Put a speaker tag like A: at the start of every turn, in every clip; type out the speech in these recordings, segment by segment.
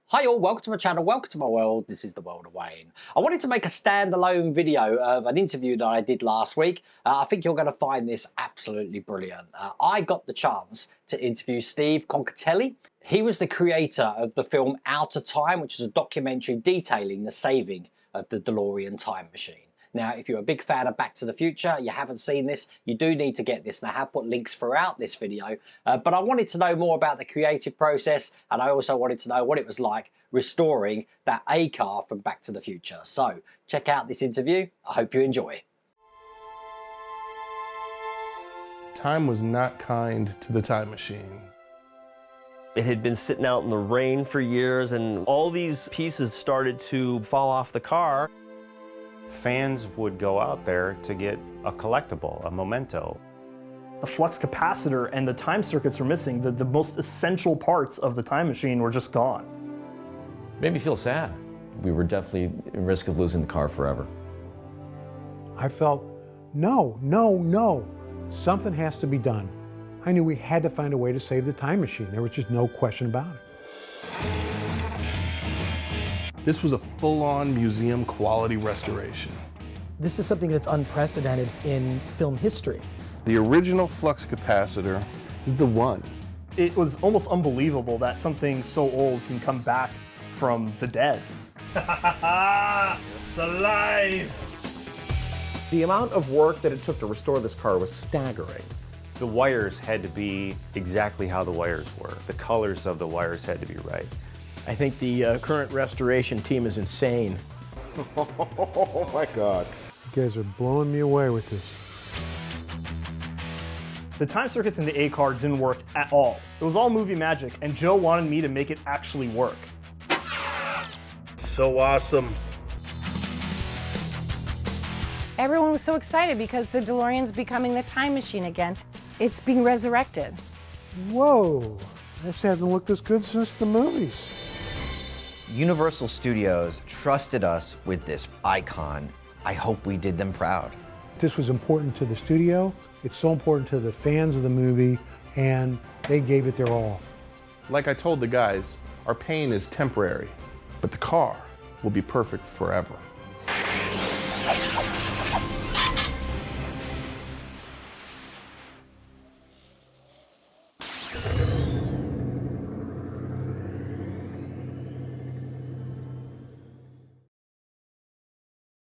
A: Hi all, welcome to my channel, welcome to my world. This is the world of Wayne. I wanted to make a standalone video of an interview that I did last week. I think you're going to find this absolutely brilliant. I got the chance to interview Steve Concotelli. He was the creator of the film Outatime, which is a documentary detailing the saving of the Delorean Time Machine. Now, if you're a big fan of Back to the Future, you haven't seen this, you do need to get this. And I have put links throughout this video, but I wanted to know more about the creative process, and I also wanted to know what it was like restoring that A car from Back to the Future. So check out this interview. I hope you enjoy.
B: Time was not kind to the time machine.
C: It had been sitting out in the rain for years, and all these pieces started to fall off the car.
D: Fans would go out there to get a collectible, a memento.
E: The flux capacitor and the time circuits were missing. The most essential parts of the time machine were just gone.
F: Made me feel sad. We were definitely at risk of losing the car forever.
G: I felt, no, something has to be done. I knew we had to find a way to save the time machine. There was just no question about it.
B: This was a full-on museum quality restoration.
H: This is something that's unprecedented in film history.
B: The original flux capacitor is the one.
E: It was almost unbelievable that something so old can come back from the dead. It's alive!
I: The amount of work that it took to restore this car was staggering.
D: The wires had to be exactly how the wires were. The colors of the wires had to be right.
J: I think the current restoration team is insane.
G: Oh my God. You guys are blowing me away with this.
E: The time circuits in the A car didn't work at all. It was all movie magic, and Joe wanted me to make it actually work.
B: So awesome.
K: Everyone was so excited because the DeLorean's becoming the time machine again. It's being resurrected.
G: Whoa, this hasn't looked this good since the movies.
L: Universal Studios trusted us with this icon. I hope we did them proud.
G: This was important to the studio. It's so important to the fans of the movie, and they gave it their all.
B: Like I told the guys, our pain is temporary, but the car will be perfect forever.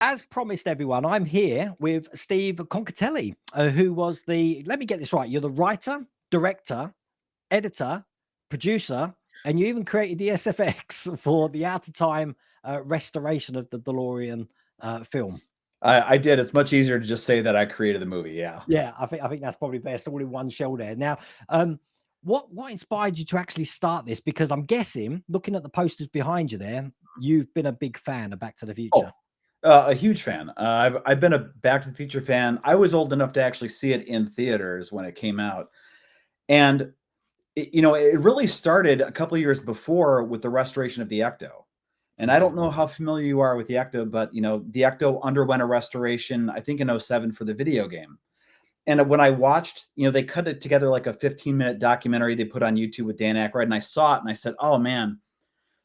A: As promised, everyone, I'm here with Steve Concotelli, who was let me get this right, you're the writer, director, editor, producer, and you even created the SFX for the Outatime restoration of the DeLorean film.
M: I did. It's much easier to just say that I created the movie. Yeah.
A: Yeah, I think that's probably best, all in one shell there. Now, what inspired you to actually start this? Because I'm guessing, looking at the posters behind you there, you've been a big fan of Back to the Future.
M: A huge fan. I've been a Back to the Future fan. I was old enough to actually see it in theaters when it came out. And, it really started a couple of years before with the restoration of the Ecto. And I don't know how familiar you are with the Ecto, but, the Ecto underwent a restoration, I think in '07 for the video game. And when I watched, they cut it together like a 15-minute documentary they put on YouTube with Dan Aykroyd, and I saw it and I said, oh man,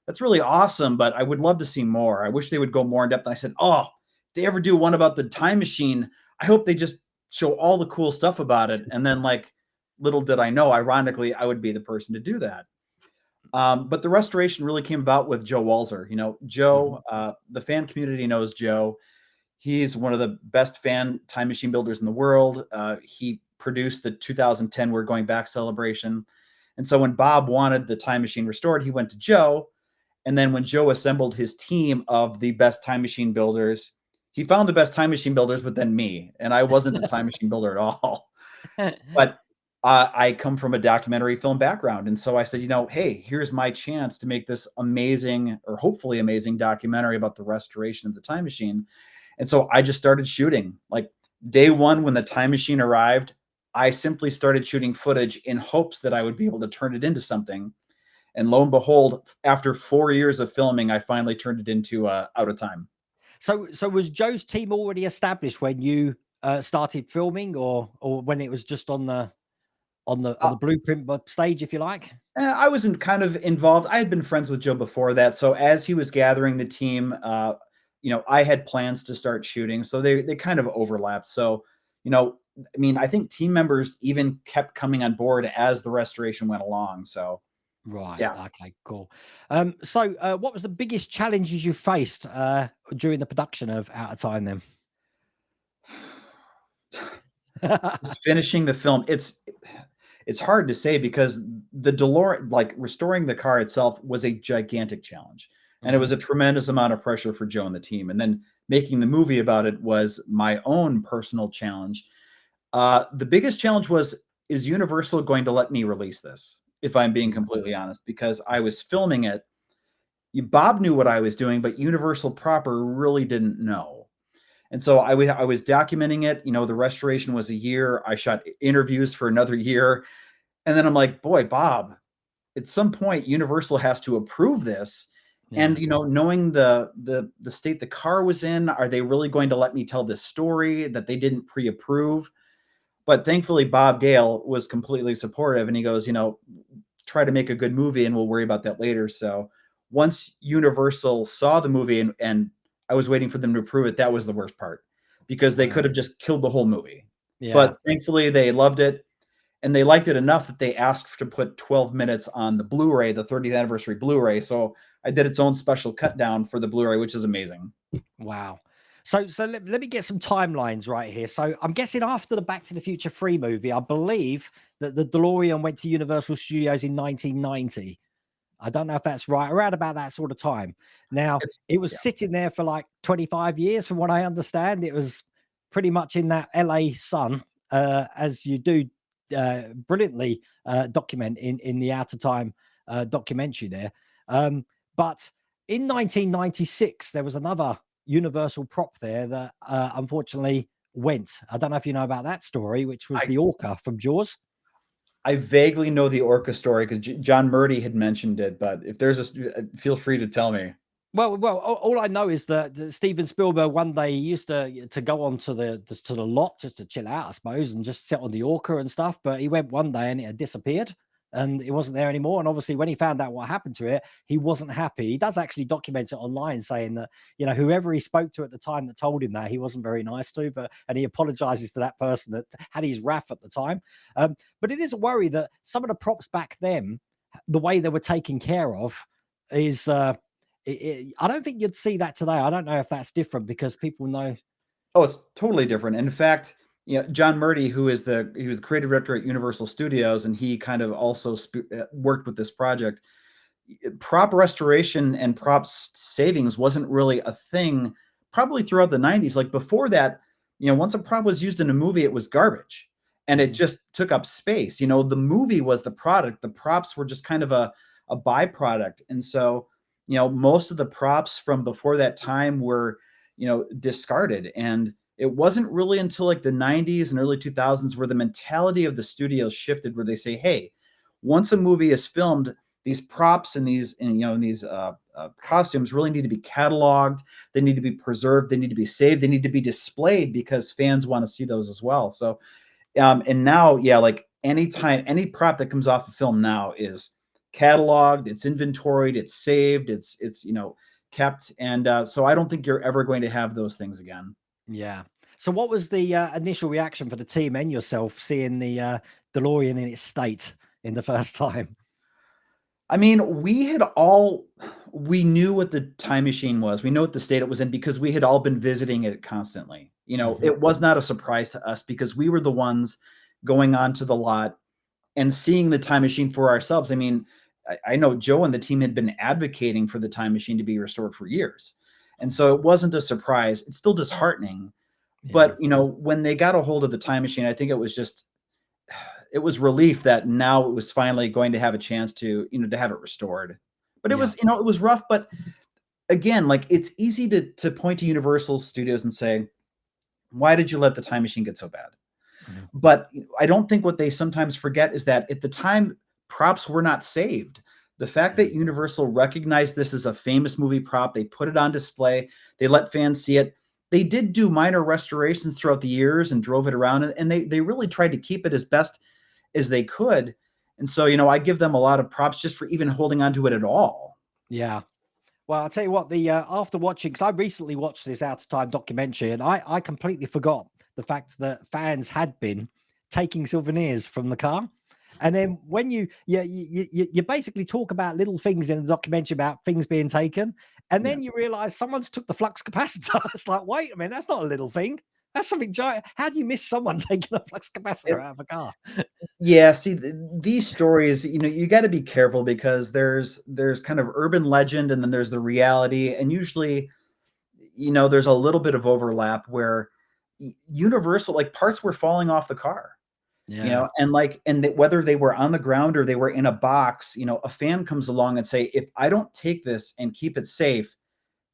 M: that's really awesome, but I would love to see more. I wish they would go more in depth. And I said, oh, if they ever do one about the time machine, I hope they just show all the cool stuff about it. And then, like, little did I know, ironically, I would be the person to do that. But the restoration really came about with Joe Walzer. Joe, the fan community knows Joe. He's one of the best fan time machine builders in the world. He produced the 2010 We're Going Back celebration. And so when Bob wanted the time machine restored, he went to Joe. And then when Joe assembled his team of the best time machine builders, he found the best time machine builders, but then me. And I wasn't the time machine builder at all. But I come from a documentary film background. And so I said, hey, here's my chance to make this amazing, or hopefully amazing, documentary about the restoration of the time machine. And so I just started shooting. Like day one, when the time machine arrived, I simply started shooting footage in hopes that I would be able to turn it into something. And lo and behold, after 4 years of filming, I finally turned it into Outatime.
A: So was Joe's team already established when you started filming, or when it was just on the on the blueprint stage, if you like?
M: I wasn't kind of involved. I had been friends with Joe before that, so as he was gathering the team, I had plans to start shooting, so they kind of overlapped. So, I mean, I think team members even kept coming on board as the restoration went along. So,
A: Right.
M: yeah.
A: Okay, cool. So what was the biggest challenges you faced during the production of Out of Time then?
M: Just finishing the film, it's hard to say because the DeLorean, like restoring the car itself, was a gigantic challenge, and it was a tremendous amount of pressure for Joe and the team. And then making the movie about it was my own personal challenge. The biggest challenge was, is Universal going to let me release this? If I'm being completely honest, because I was filming it. Bob knew what I was doing, but Universal proper really didn't know. And so I was documenting it. The restoration was a year. I shot interviews for another year. And then I'm like, boy, Bob, at some point, Universal has to approve this.
A: Yeah.
M: And, knowing the state the car was in, are they really going to let me tell this story that they didn't pre-approve? But thankfully, Bob Gale was completely supportive. And he goes, try to make a good movie and we'll worry about that later. So once Universal saw the movie and I was waiting for them to approve it, that was the worst part because they could have just killed the whole movie.
A: Yeah.
M: But thankfully they loved it and they liked it enough that they asked to put 12 minutes on the Blu-ray, the 30th anniversary Blu-ray. So I did its own special cut down for the Blu-ray, which is amazing.
A: Wow. So let me get some timelines right here. So I'm guessing after the Back to the Future 3 movie, I believe that the DeLorean went to Universal Studios in 1990. I don't know if that's right, around about that sort of time. Now, it was sitting there for like 25 years, from what I understand. It was pretty much in that LA sun, as you do brilliantly document in the Out of Time documentary there. But in 1996, there was another Universal prop there that unfortunately went. I don't know if you know about that story, which was the orca from Jaws.
M: I vaguely know the orca story because John Murdy had mentioned it, but if there's feel free to tell me.
A: Well, all I know is that Steven Spielberg one day used to go on to the lot just to chill out, I suppose, and just sit on the orca and stuff. But he went one day and it had disappeared. And it wasn't there anymore. And obviously, when he found out what happened to it, he wasn't happy. He does actually document it online, saying that whoever he spoke to at the time that told him that, he wasn't very nice to. And he apologizes to that person that had his wrath at the time. But it is a worry that some of the props back then, the way they were taken care of, is I don't think you'd see that today. I don't know if that's different because people know.
M: Oh, it's totally different. In fact, John Murdy, he was the creative director at Universal Studios, and he kind of also worked with this project. Prop restoration and props savings wasn't really a thing probably throughout the 90s. Like before that, once a prop was used in a movie, it was garbage and it just took up space. The movie was the product. The props were just kind of a byproduct. And so, most of the props from before that time were, discarded. And it wasn't really until like the 90s and early 2000s where the mentality of the studios shifted, where they say, hey, once a movie is filmed, these props and these costumes really need to be cataloged. They need to be preserved. They need to be saved. They need to be displayed because fans want to see those as well. So, and now, like anytime, any prop that comes off the film now is cataloged, it's inventoried, it's saved, it's kept. And so I don't think you're ever going to have those things again.
A: Yeah. So what was the initial reaction for the team and yourself seeing the DeLorean in its state in the first time?
M: I mean, we knew what the time machine was. We know what the state it was in because we had all been visiting it constantly. It was not a surprise to us because we were the ones going onto the lot and seeing the time machine for ourselves. I mean, I know Joe and the team had been advocating for the time machine to be restored for years. And so it wasn't a surprise. It's still disheartening. Yeah. But, when they got a hold of the time machine, I think it was relief that now it was finally going to have a chance to, to have it restored. But it was, it was rough. But again, like it's easy to point to Universal Studios and say, why did you let the time machine get so bad? Mm-hmm. But I don't think what they sometimes forget is that at the time, props were not saved. The fact that Universal recognized this as a famous movie prop, they put it on display, they let fans see it. They did do minor restorations throughout the years and drove it around, and they really tried to keep it as best as they could. And so, I give them a lot of props just for even holding on to it at all.
A: Yeah. Well, I'll tell you what, after watching, because I recently watched this Out of Time documentary, and I completely forgot the fact that fans had been taking souvenirs from the car. And then when you basically talk about little things in the documentary about things being taken, and then you realize someone's took the flux capacitor. It's like, wait a minute, that's not a little thing. That's something giant. How do you miss someone taking a flux capacitor out of a car?
M: Yeah, see, these stories, you got to be careful because there's kind of urban legend and then there's the reality, and usually, there's a little bit of overlap where Universal, like, parts were falling off the car.
A: Yeah.
M: And whether they were on the ground or they were in a box, a fan comes along and say, if I don't take this and keep it safe,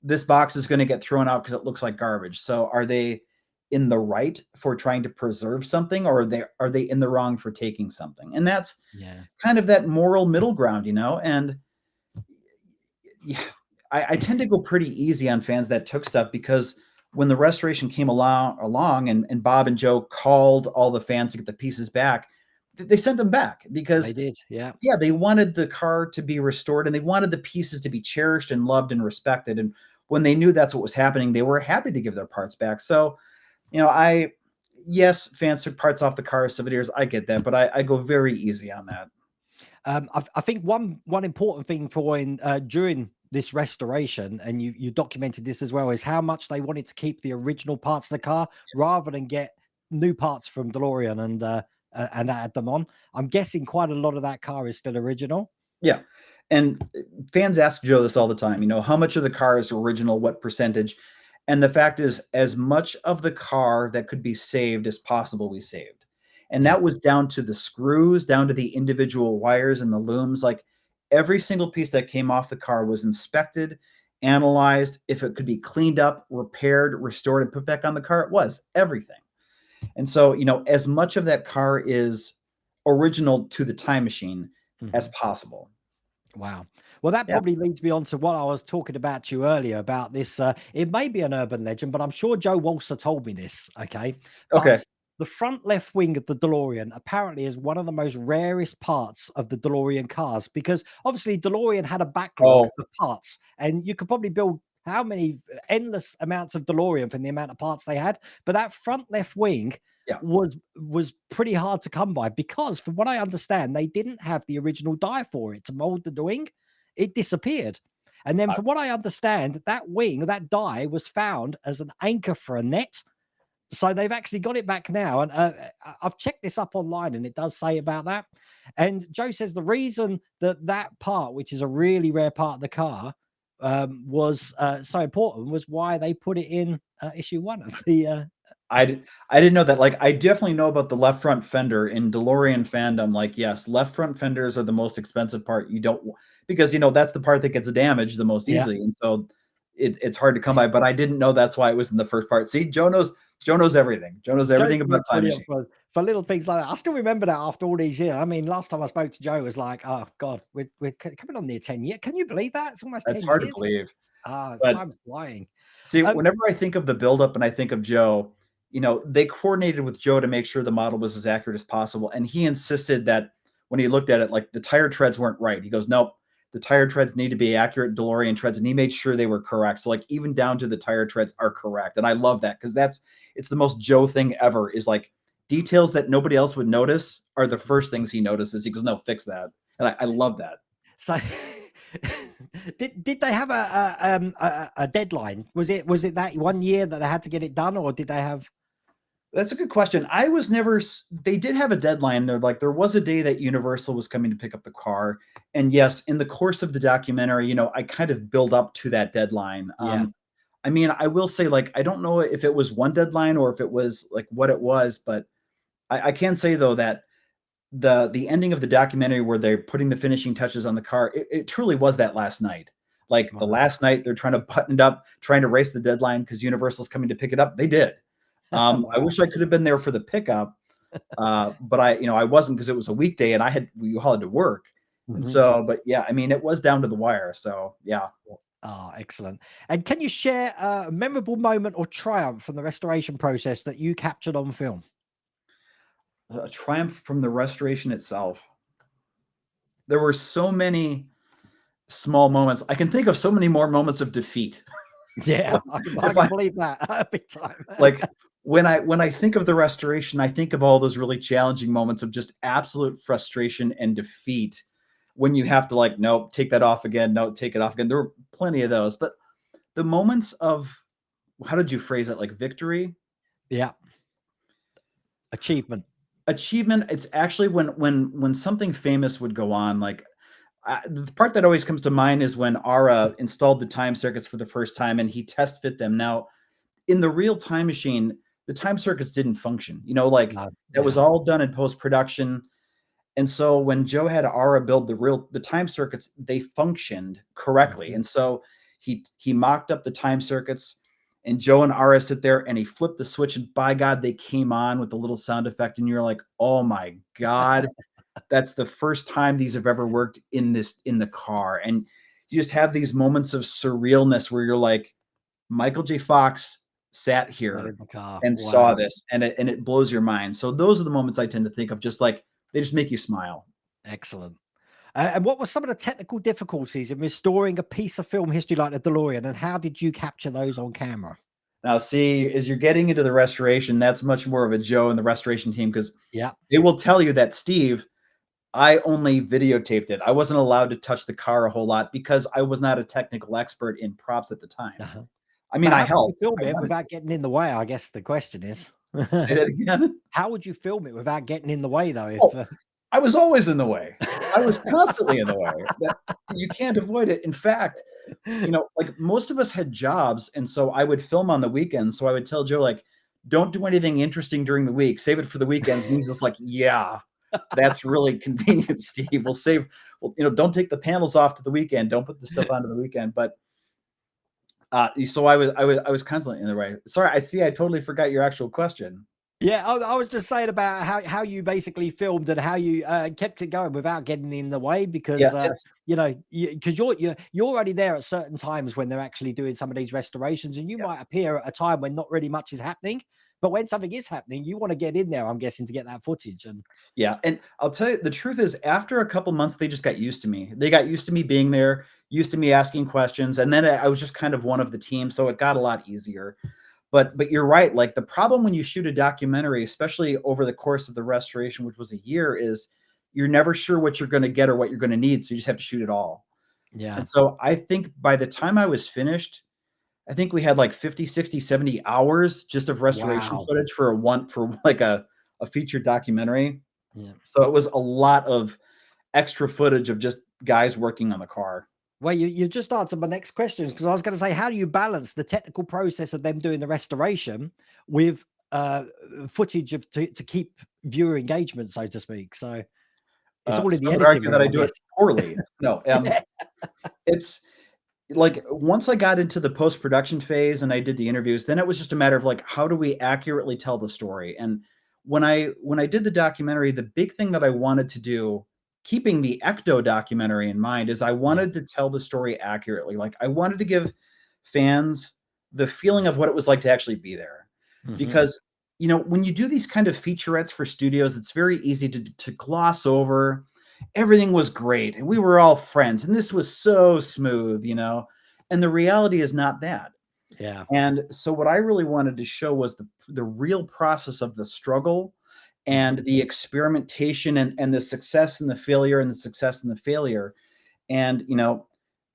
M: this box is going to get thrown out because it looks like garbage. So are they in the right for trying to preserve something, or are they in the wrong for taking something? And that's kind of that moral middle ground, and yeah, I tend to go pretty easy on fans that took stuff, because when the restoration came along and Bob and Joe called all the fans to get the pieces back, they sent them back because
A: they did. Yeah.
M: Yeah. They wanted the car to be restored and they wanted the pieces to be cherished and loved and respected. And when they knew that's what was happening, they were happy to give their parts back. So, yes, fans took parts off the car as souvenirs. I get that, but I go very easy on that.
A: I think one important thing during this restoration, and you documented this as well, is how much they wanted to keep the original parts of the car rather than get new parts from DeLorean and add them on. I'm guessing quite a lot of that car is still original.
M: Yeah. And fans ask Joe this all the time, how much of the car is original, what percentage? And the fact is, as much of the car that could be saved as possible, we saved. And that was down to the screws, down to the individual wires and the looms. Like, every single piece that came off the car was inspected, analyzed. If it could be cleaned up, repaired, restored, and put back on the car, it was everything. And so, as much of that car is original to the time machine as possible.
A: Wow. Well, that probably leads me on to what I was talking about to you earlier about this. It may be an urban legend, but I'm sure Joe Walser told me this. Okay.
M: Okay.
A: But the front left wing of the DeLorean apparently is one of the most rarest parts of the DeLorean cars, because obviously DeLorean had a backlog of parts, and you could probably build how many endless amounts of DeLorean from the amount of parts they had. But that front left wing was pretty hard to come by, because from what I understand, they didn't have the original die for it to mold the wing. It disappeared. And then from what I understand, that wing, that die, was found as an anchor for a net. So they've actually got it back now. And I've checked this up online, and it does say about that. And Joe says the reason that part, which is a really rare part of the car, was so important, was why they put it in issue 1 of the
M: I didn't know that. Like, I definitely know about the left front fender in DeLorean fandom. Like, yes, left front fenders are the most expensive part. You don't, because that's the part that gets damaged the most easily, and so it's hard to come by. But I didn't know that's why it was in the first part. See, Joe knows everything. Joe knows everything about time machines.
A: For little things like that. I still remember that after all these years. I mean, last time I spoke to Joe, it was like, oh God, we're coming on near 10 years. Can you believe that? It's almost 10 years.
M: That's hard to believe.
A: Time's flying.
M: See, whenever I think of the buildup and I think of Joe, they coordinated with Joe to make sure the model was as accurate as possible. And he insisted that when he looked at it, like, the tire treads weren't right. He goes, nope, the tire treads need to be accurate DeLorean treads. And he made sure they were correct. So, like, even down to the tire treads are correct. And I love that, because it's the most Joe thing ever, is like, details that nobody else would notice are the first things he notices. He goes, no, fix that. And I love that.
A: So did they have a deadline? Was it that 1 year that they had to get it done, or did they have?
M: That's a good question. They did have a deadline. There was a day that Universal was coming to pick up the car. And yes, in the course of the documentary, I kind of build up to that deadline. I mean, I will say, like, I don't know if it was one deadline or if it was like what it was, but I can say though that the ending of the documentary where they're putting the finishing touches on the car, it truly was that last night. Like, the last night they're trying to button it up, trying to race the deadline because Universal's coming to pick it up. They did. I wish I could have been there for the pickup, but I wasn't, because it was a weekday and we all had to work. And so, but yeah, I mean, it was down to the wire. So yeah.
A: Ah, excellent. And can you share a memorable moment or triumph from the restoration process that you captured on film?
M: a triumph from the restoration itself. There were so many small moments. I can think of so many more moments of defeat.
A: Yeah, I can believe that big time.
M: Like when I think of the restoration, I think of all those really challenging moments of just absolute frustration and defeat when you have to like, nope, take that off again. No, take it off again. There were plenty of those, but the moments of, how did you phrase it? Like victory?
A: Yeah. Achievement.
M: Achievement. It's actually when something famous would go on, like the part that always comes to mind is when Ara installed the time circuits for the first time and he test fit them. Now, in the real time machine, the time circuits didn't function. You know, like that was all done in post production. And so when Joe had Ara build the time circuits, they functioned correctly. And so he mocked up the time circuits, and Joe and Ara sit there and he flipped the switch, and by God, they came on with the little sound effect. And you're like, oh my God, that's the first time these have ever worked in the car. And you just have these moments of surrealness where you're like, Michael J. Fox sat here and saw this, and it blows your mind. So those are the moments I tend to think of, just like they just make you smile.
A: Excellent. And what were some of the technical difficulties in restoring a piece of film history like the DeLorean, and how did you capture those on camera?
M: Now, see, as you're getting into the restoration, that's much more of a Joe and the restoration team, because they will tell you that, Steve, I only videotaped it. I wasn't allowed to touch the car a whole lot because I was not a technical expert in props at the time. I mean, I helped.
A: Film it without getting in the way, I guess the question is.
M: Say that again?
A: How would you film it without getting in the way, though? If,
M: I was always in the way. I was constantly in the way. You can't avoid it. In fact, you know, like most of us had jobs, and so I would film on the weekends. So I would tell Joe, like, don't do anything interesting during the week. Save it for the weekends. And he's just like, yeah, that's really convenient, Steve. Well, you know, don't take the panels off to the weekend. Don't put the stuff onto the weekend. But so I was constantly in the way. Sorry, I totally forgot your actual question.
A: Yeah, I was just saying about how you basically filmed and how you kept it going without getting in the way, because you know, because you're already there at certain times when they're actually doing some of these restorations, and you might appear at a time when not really much is happening, but when something is happening, you want to get in there, I'm guessing, to get that footage. And
M: and I'll tell you, the truth is, after a couple months, they just got used to me. They got used to me being there, used to me asking questions, and then I was just kind of one of the team, so it got a lot easier. But you're right. Like, the problem when you shoot a documentary, especially over the course of the restoration, which was a year, is you're never sure what you're going to get or what you're going to need. So you just have to shoot it all.
A: Yeah.
M: And so I think by the time I was finished, I think we had like 50, 60, 70 hours just of restoration footage for like a featured documentary.
A: Yeah.
M: So it was a lot of extra footage of just guys working on the car.
A: Well, you just answered my next questions, because I was going to say, how do you balance the technical process of them doing the restoration with footage to keep viewer engagement, so to speak? So it's all in the editing.
M: Argue that I do it poorly. No, it's like once I got into the post-production phase and I did the interviews, then it was just a matter of like, how do we accurately tell the story? And when I did the documentary, the big thing that I wanted to do, keeping the Ecto documentary in mind, is I wanted to tell the story accurately. Like, I wanted to give fans the feeling of what it was like to actually be there. Because, you know, when you do these kind of featurettes for studios, it's very easy to gloss over. Everything was great, and we were all friends, and this was so smooth, you know, and the reality is not that.
A: Yeah.
M: And so what I really wanted to show was the real process of the struggle and the experimentation and the success and the failure and the success and the failure. And, you know,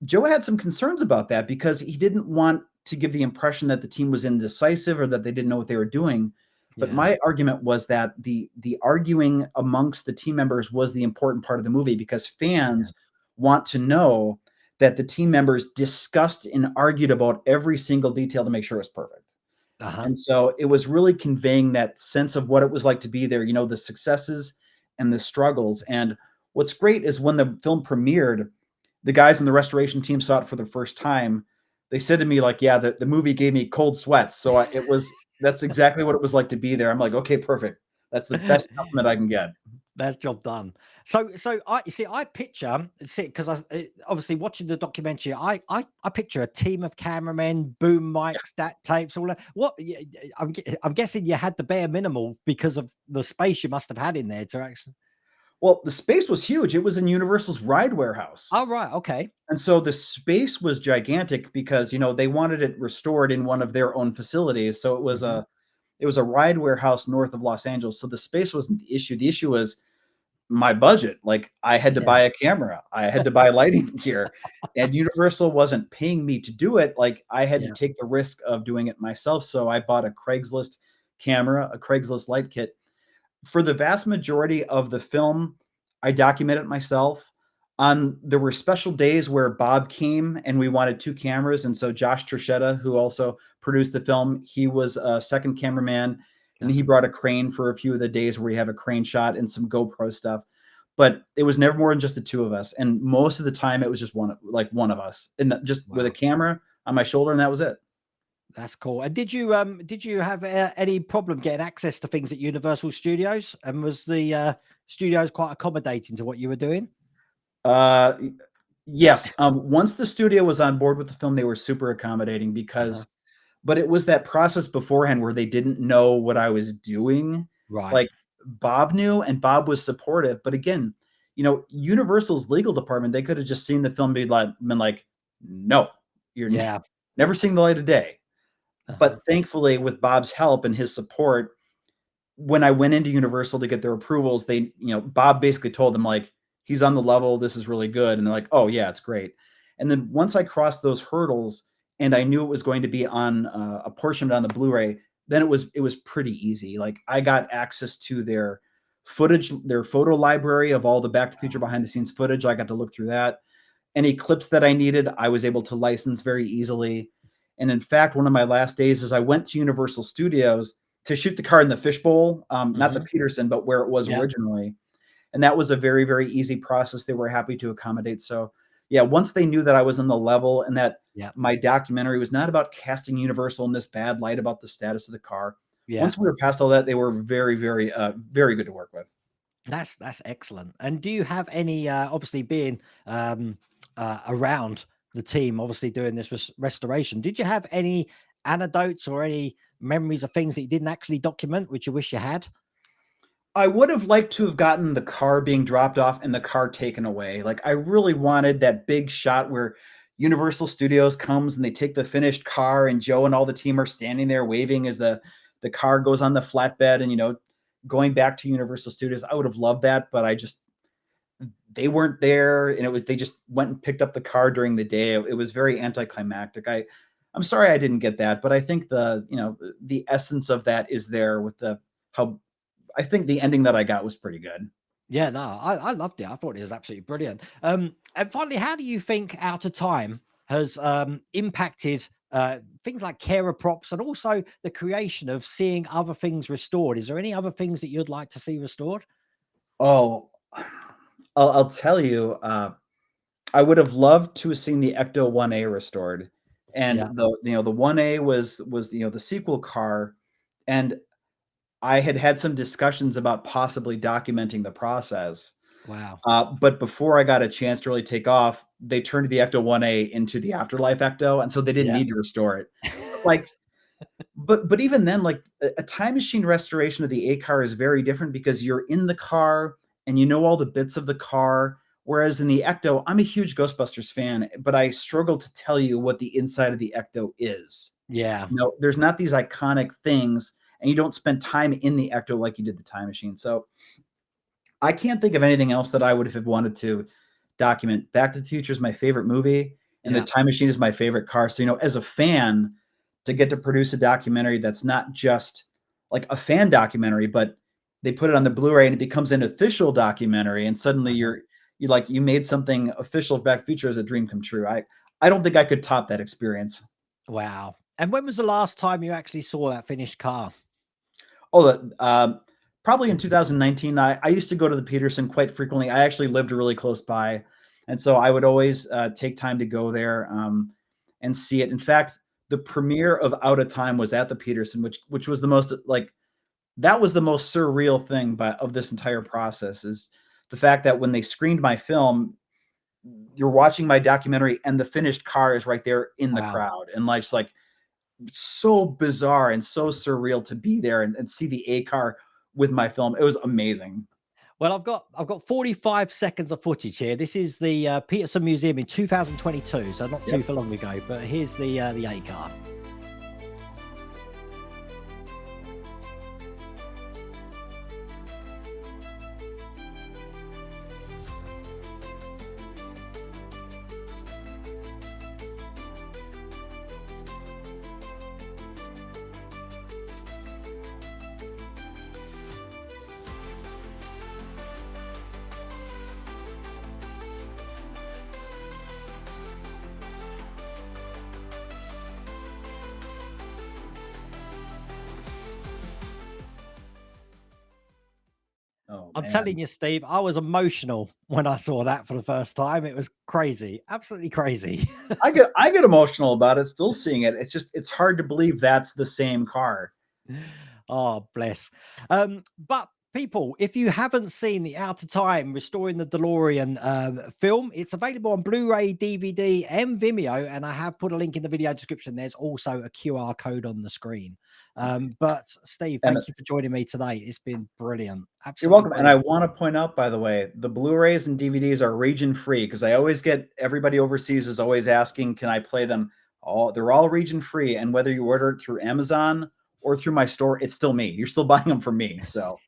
M: Joe had some concerns about that because he didn't want to give the impression that the team was indecisive or that they didn't know what they were doing. But my argument was that the arguing amongst the team members was the important part of the movie, because fans want to know that the team members discussed and argued about every single detail to make sure it was perfect. And so it was really conveying that sense of what it was like to be there, you know, the successes and the struggles. And what's great is when the film premiered, the guys in the restoration team saw it for the first time. They said to me, like, yeah, the movie gave me cold sweats. So that's exactly what it was like to be there. I'm like, okay, perfect. That's the best compliment I can get.
A: That's job done. So I you see, I picture see because obviously watching the documentary, I picture a team of cameramen, boom mics, dat tapes, all that. I'm guessing you had the bare minimal because of the space you must have had in there to actually.
M: Well, the space was huge. It was in Universal's ride warehouse.
A: Oh right, okay.
M: And so the space was gigantic because, they wanted it restored in one of their own facilities. So it was a ride warehouse north of Los Angeles. So the space wasn't the issue. The issue was my budget. Like I had to buy a camera, I had to buy lighting gear, and Universal wasn't paying me to do it. Like I had to take the risk of doing it myself. So I bought a Craigslist camera, a Craigslist light kit. For the vast majority of the film, I document it myself. There were special days where Bob came and we wanted two cameras. And so Josh Trachetta, who also produced the film, he was a second cameraman and he brought a crane for a few of the days where we have a crane shot and some GoPro stuff. But it was never more than just the two of us. And most of the time it was just one of us and just with a camera on my shoulder. And that was it.
A: That's cool. And did you have any problem getting access to things at Universal Studios? And was the studios quite accommodating to what you were doing?
M: Yes. Once the studio was on board with the film, they were super accommodating because, but it was that process beforehand where they didn't know what I was doing.
A: Right.
M: Like Bob knew and Bob was supportive. But again, Universal's legal department, they could have just seen the film and been like, no, you're never seeing the light of day. But thankfully, with Bob's help and his support, when I went into Universal to get their approvals, Bob basically told them like, he's on the level, this is really good. And they're like, oh yeah, it's great. And then once I crossed those hurdles and I knew it was going to be on a portion of it on the Blu-ray, then it was pretty easy. Like I got access to their footage, their photo library of all the Back to the Future behind the scenes footage. I got to look through that. Any clips that I needed, I was able to license very easily. And in fact, one of my last days is I went to Universal Studios to shoot the car in the fishbowl, not the Peterson, but where it was originally. And that was a very, very easy process. They were happy to accommodate. So yeah, once they knew that I was in the level and that my documentary was not about casting Universal in this bad light about the status of the car. Once we were past all that, they were very, very, very good to work with.
A: That's excellent. And do you have any, obviously being around the team, obviously doing this restoration, did you have any anecdotes or any memories of things that you didn't actually document, which you wish you had?
M: I would have liked to have gotten the car being dropped off and the car taken away. Like I really wanted that big shot where Universal Studios comes and they take the finished car and Joe and all the team are standing there waving as the car goes on the flatbed and, going back to Universal Studios. I would have loved that, but they weren't there. And they just went and picked up the car during the day. It was very anticlimactic. I'm sorry I didn't get that, but I think the essence of that is there with how I think the ending that I got was pretty good.
A: Yeah, no, I loved it. I thought it was absolutely brilliant. And finally, how do you think Outatime has impacted things like carer props and also the creation of seeing other things restored? Is there any other things that you'd like to see restored?
M: Oh, I'll tell you, I would have loved to have seen the Ecto 1A restored. And the 1A was the sequel car. And I had some discussions about possibly documenting the process.
A: Wow.
M: But before I got a chance to really take off, they turned the Ecto 1A into the Afterlife Ecto. And so they didn't need to restore it. But even then, like a time machine restoration of the A car is very different because you're in the car and you know all the bits of the car. Whereas in the Ecto, I'm a huge Ghostbusters fan, but I struggle to tell you what the inside of the Ecto is.
A: Yeah.
M: There's not these iconic things. And you don't spend time in the Ecto like you did the time machine. So I can't think of anything else that I would have wanted to document. Back to the Future is my favorite movie, and the time machine is my favorite car. So, as a fan, to get to produce a documentary that's not just like a fan documentary, but they put it on the Blu-ray and it becomes an official documentary, and suddenly you made something official of Back to the Future as a dream come true. I don't think I could top that experience.
A: Wow. And when was the last time you actually saw that finished car?
M: Oh, probably in 2019. I used to go to the Peterson quite frequently. I actually lived really close by. And so I would always take time to go there and see it. In fact, the premiere of Outatime was at the Peterson, which was the most that was the most surreal thing of this entire process, is the fact that when they screened my film, you're watching my documentary and the finished car is right there in the crowd. And like, it's like so bizarre and so surreal to be there and see the A car with my film. It was amazing.
A: Well, I've got 45 seconds of footage here. This is the Peterson Museum in 2022, so not too long ago. But here's the A car.
M: Oh,
A: I'm telling you, Steve, I was emotional when I saw that for the first time. It was crazy, absolutely crazy.
M: I get emotional about it still seeing it. It's hard to believe that's the same car.
A: Oh, bless. But people, if you haven't seen the Outatime Restoring the DeLorean film, it's available on Blu-ray, DVD, and Vimeo, and I have put a link in the video description. There's also a QR code on the screen. But Steve, thank you for joining me today. It's been brilliant. Absolutely.
M: You're welcome.
A: Brilliant.
M: And I want to point out, by the way, the Blu-rays and DVDs are region free, because I always get everybody overseas is always asking, can I play them? They're all region free. And whether you order it through Amazon or through my store, it's still me. You're still buying them from me. So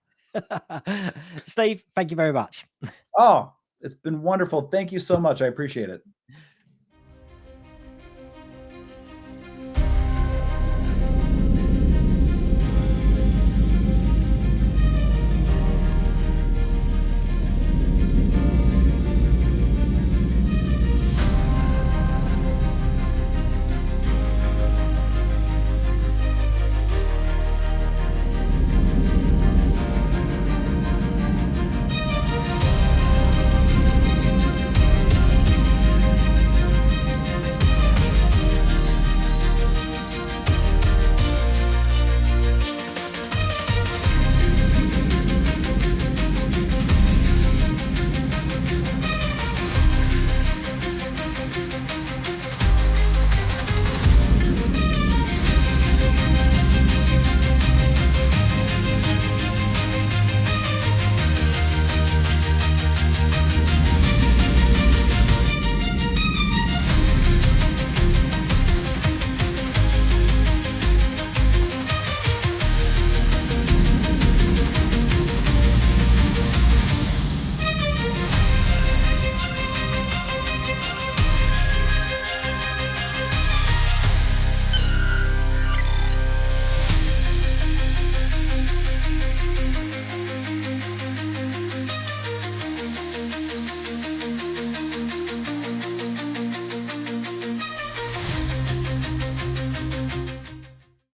A: Steve, thank you very much.
M: oh, it's been wonderful. Thank you so much. I appreciate it.